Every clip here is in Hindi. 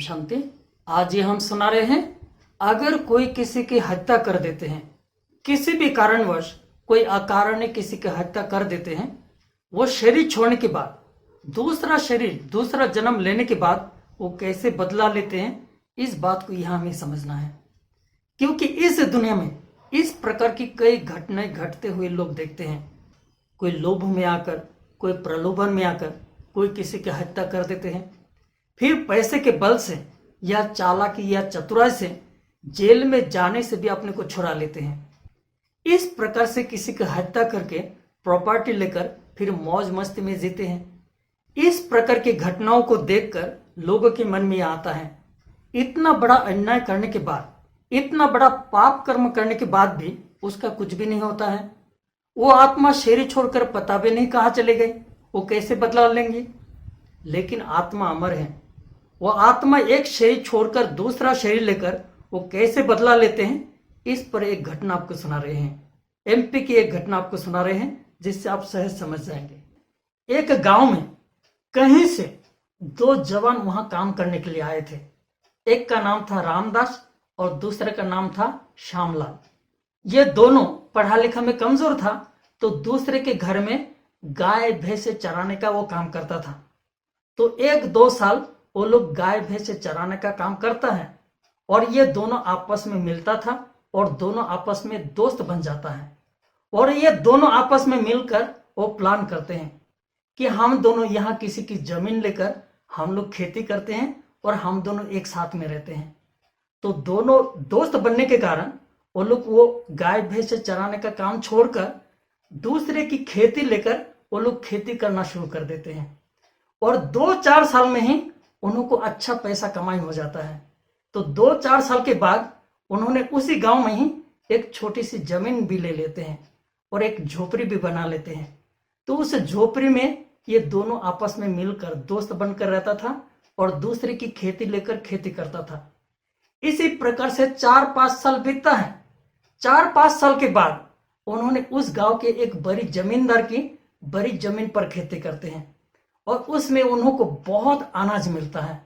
शांति। आज ये हम सुना रहे हैं, अगर कोई किसी की हत्या कर देते हैं, किसी भी कारणवश कोई अकारण किसी की हत्या कर देते हैं, वो शरीर छोड़ने के बाद दूसरा शरीर, दूसरा जन्म लेने के बाद वो कैसे बदला लेते हैं, इस बात को यहाँ हमें समझना है। क्योंकि इस दुनिया में इस प्रकार की कई घटनाएं घटते हुए लोग देखते हैं। कोई लोभ में आकर, कोई प्रलोभन में आकर कोई किसी की हत्या कर देते हैं, फिर पैसे के बल से या चालाकी या चतुराई से जेल में जाने से भी अपने को छुड़ा लेते हैं। इस प्रकार से किसी की हत्या करके प्रॉपर्टी लेकर फिर मौज मस्ती में जीते हैं। इस प्रकार की घटनाओं को देखकर लोगों के मन में आता है, इतना बड़ा अन्याय करने के बाद, इतना बड़ा पाप कर्म करने के बाद भी उसका कुछ भी नहीं होता है। वो आत्मा शरीर छोड़कर पता भी नहीं कहाँ चले गए, वो कैसे बदला लेंगे। लेकिन आत्मा अमर है। वो आत्मा एक शरीर छोड़कर दूसरा शरीर लेकर वो कैसे बदला लेते हैं, इस पर एक घटना आपको सुना रहे हैं। एमपी की एक घटना आपको सुना रहे हैं, जिससे आप सहज समझ जाएंगे। एक गांव में कहीं से दो जवान वहां काम करने के लिए आए थे। एक का नाम था रामदास और दूसरे का नाम था श्यामलाल। ये दोनों पढ़ा लिखा में कमजोर था, तो दूसरे के घर में गाय भैंसे चराने का वो काम करता था। तो 1-2 साल वो लोग गाय भैंसे चराने का काम करता है और ये दोनों आपस में मिलता था और दोनों आपस में दोस्त बन जाता है। और ये दोनों आपस में मिलकर वो प्लान करते हैं कि हम दोनों यहाँ किसी की जमीन लेकर हम लोग खेती करते हैं और हम दोनों एक साथ में रहते हैं। तो दोनों दोस्त बनने के कारण वो लोग वो गाय भैंसे चराने का काम छोड़कर दूसरे की खेती लेकर वो लोग खेती करना शुरू कर देते हैं। और 2-4 साल में ही उनको अच्छा पैसा कमाई हो जाता है। तो 2-4 साल के बाद उन्होंने उसी गांव में ही एक छोटी सी जमीन भी ले लेते हैं और एक झोपड़ी भी बना लेते हैं। तो उस झोपड़ी में ये दोनों आपस में मिलकर दोस्त बनकर रहता था और दूसरे की खेती लेकर खेती करता था। इसी प्रकार से 4-5 साल बीतता है। 4-5 साल के बाद उन्होंने उस गांव के एक बड़ी जमींदार की बड़ी जमीन पर खेती करते हैं और उसमें उनको बहुत अनाज मिलता है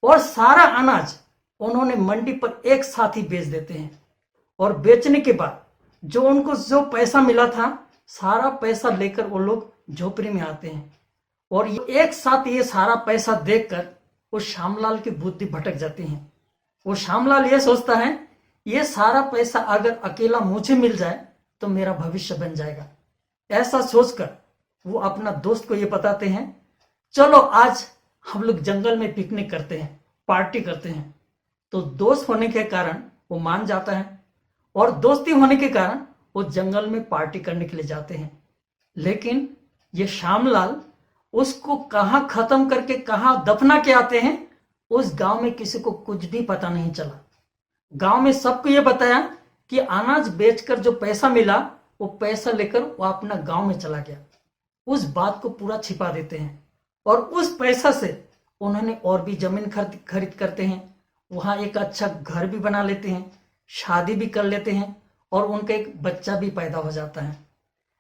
और सारा अनाज उन्होंने मंडी पर एक साथ ही बेच देते हैं। और बेचने के बाद जो उनको जो पैसा मिला था, सारा पैसा लेकर वो लोग झोपड़ी में आते हैं। और ये एक साथ ये सारा पैसा देखकर वो श्यामलाल की बुद्धि भटक जाती है। वो श्यामलाल ये सोचता है, ये सारा पैसा अगर अकेला मुझे मिल जाए तो मेरा भविष्य बन जाएगा। ऐसा सोचकर वो अपना दोस्त को ये बताते हैं, चलो आज हम लोग जंगल में पिकनिक करते हैं, पार्टी करते हैं। तो दोस्त होने के कारण वो मान जाता है और दोस्ती होने के कारण वो जंगल में पार्टी करने के लिए जाते हैं। लेकिन ये श्यामलाल उसको कहाँ खत्म करके कहाँ दफना के आते हैं, उस गांव में किसी को कुछ भी पता नहीं चला। गांव में सबको ये बताया कि अनाज बेचकर जो पैसा मिला, वो पैसा लेकर वो अपना गांव में चला गया। उस बात को पूरा छिपा देते हैं और उस पैसा से उन्होंने और भी जमीन खरीद करते हैं। वहां एक अच्छा घर भी बना लेते हैं, शादी भी कर लेते हैं और उनका एक बच्चा भी पैदा हो जाता है।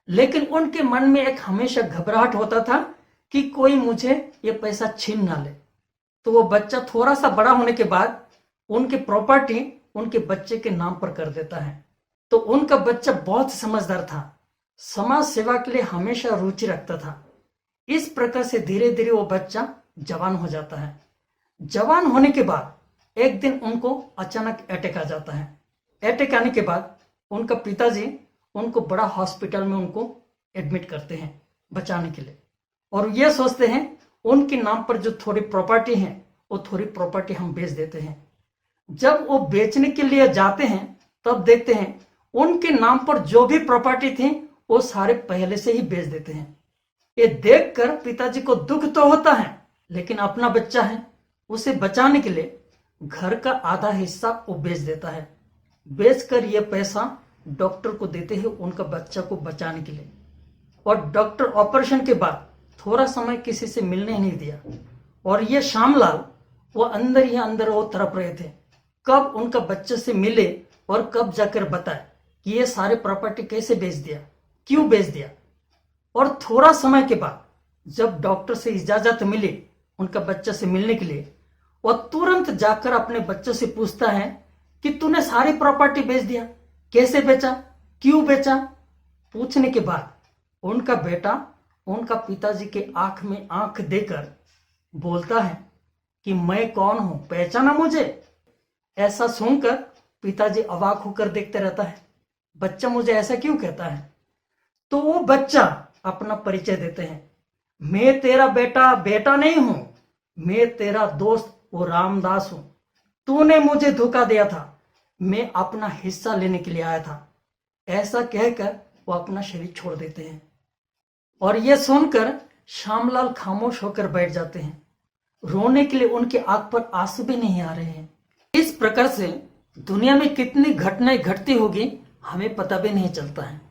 लेकिन उनके मन में एक हमेशा घबराहट होता था कि कोई मुझे ये पैसा छीन ना ले। तो वो बच्चा थोड़ा सा बड़ा होने के बाद उनकी प्रॉपर्टी उनके बच्चे के नाम पर कर देता है। तो उनका बच्चा बहुत समझदार था, समाज सेवा के लिए हमेशा रुचि रखता था। इस प्रकार से धीरे धीरे वो बच्चा जवान हो जाता है। जवान होने के बाद एक दिन उनको अचानक अटैक आ जाता है। अटैक आने के बाद उनका पिताजी उनको बड़ा हॉस्पिटल में उनको एडमिट करते हैं बचाने के लिए। और ये सोचते हैं उनके नाम पर जो थोड़ी प्रॉपर्टी है, वो थोड़ी प्रॉपर्टी हम बेच देते हैं। जब वो बेचने के लिए जाते हैं तब देखते हैं उनके नाम पर जो भी प्रॉपर्टी थी वो सारे पहले से ही बेच देते हैं। ये देखकर पिताजी को दुख तो होता है, लेकिन अपना बच्चा है, उसे बचाने के लिए घर का आधा हिस्सा वो बेच देता है। बेचकर ये पैसा डॉक्टर को देते हैं उनका बच्चा को बचाने के लिए। और डॉक्टर ऑपरेशन के बाद थोड़ा समय किसी से मिलने नहीं दिया। और ये श्यामलाल वो अंदर ही अंदर वो तड़प रहे थे, कब उनका बच्चे से मिले और कब जाकर बताए कि ये सारे प्रॉपर्टी कैसे बेच दिया, क्यों बेच दिया। और थोड़ा समय के बाद जब डॉक्टर से इजाजत मिली उनका बच्चा से मिलने के लिए, वह तुरंत जाकर अपने बच्चों से पूछता है कि तूने सारी प्रॉपर्टी बेच दिया, कैसे बेचा, क्यों बेचा। पूछने के बाद उनका बेटा उनका पिताजी के आंख में आंख देकर बोलता है कि मैं कौन हूं, पहचाना मुझे। ऐसा सुनकर पिताजी अवाक होकर देखते रहता है, बच्चा मुझे ऐसा क्यों कहता है। तो वो बच्चा अपना परिचय देते हैं, मैं तेरा बेटा नहीं हूं, मैं तेरा दोस्त वो रामदास हूं। तूने मुझे धोखा दिया था, मैं अपना हिस्सा लेने के लिए आया था। ऐसा कहकर वो अपना शरीर छोड़ देते हैं। और यह सुनकर श्यामलाल खामोश होकर बैठ जाते हैं। रोने के लिए उनके आंख पर आंसू भी नहीं आ रहे हैं। इस प्रकार से दुनिया में कितनी घटनाएं घटती होगी हमें पता भी नहीं चलता है।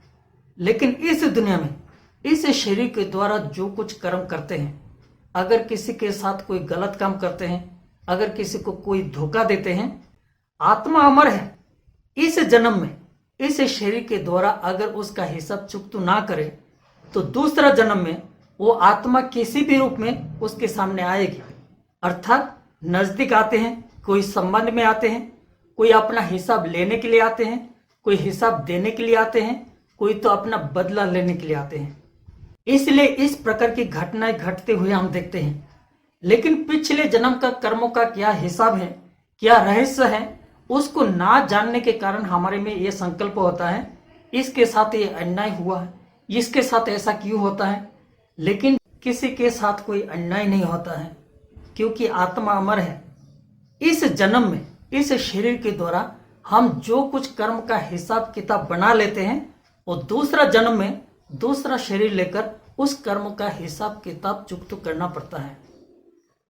लेकिन इस दुनिया में इस शरीर के द्वारा जो कुछ कर्म करते हैं, अगर किसी के साथ कोई गलत काम करते हैं, अगर किसी को कोई धोखा देते हैं, आत्मा अमर है। इस जन्म में इस शरीर के द्वारा अगर उसका हिसाब चुकता ना करे तो दूसरा जन्म में वो आत्मा किसी भी रूप में उसके सामने आएगी। अर्थात नजदीक आते हैं, कोई संबंध में आते हैं, कोई अपना हिसाब लेने के लिए आते हैं, कोई हिसाब देने के लिए आते हैं, कोई तो अपना बदला लेने के लिए आते हैं। इसलिए इस प्रकार की घटनाएं घटते हुए हम देखते हैं। लेकिन पिछले जन्म का कर्मों का क्या हिसाब है, क्या रहस्य है, उसको ना जानने के कारण हमारे में ये संकल्प होता है इसके साथ ये अन्याय हुआ है, इसके साथ ऐसा क्यों होता है। लेकिन किसी के साथ कोई अन्याय नहीं होता है, क्योंकि आत्मा अमर है। इस जन्म में इस शरीर के द्वारा हम जो कुछ कर्म का हिसाब किताब बना लेते हैं, वो दूसरा जन्म में दूसरा शरीर लेकर उस कर्म का हिसाब किताब चुकता करना पड़ता है।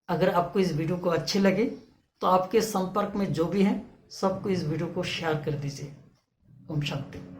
अगर आपको इस वीडियो को अच्छी लगे तो आपके संपर्क में जो भी हैं सबको इस वीडियो को शेयर कर दीजिए। ओम शांति।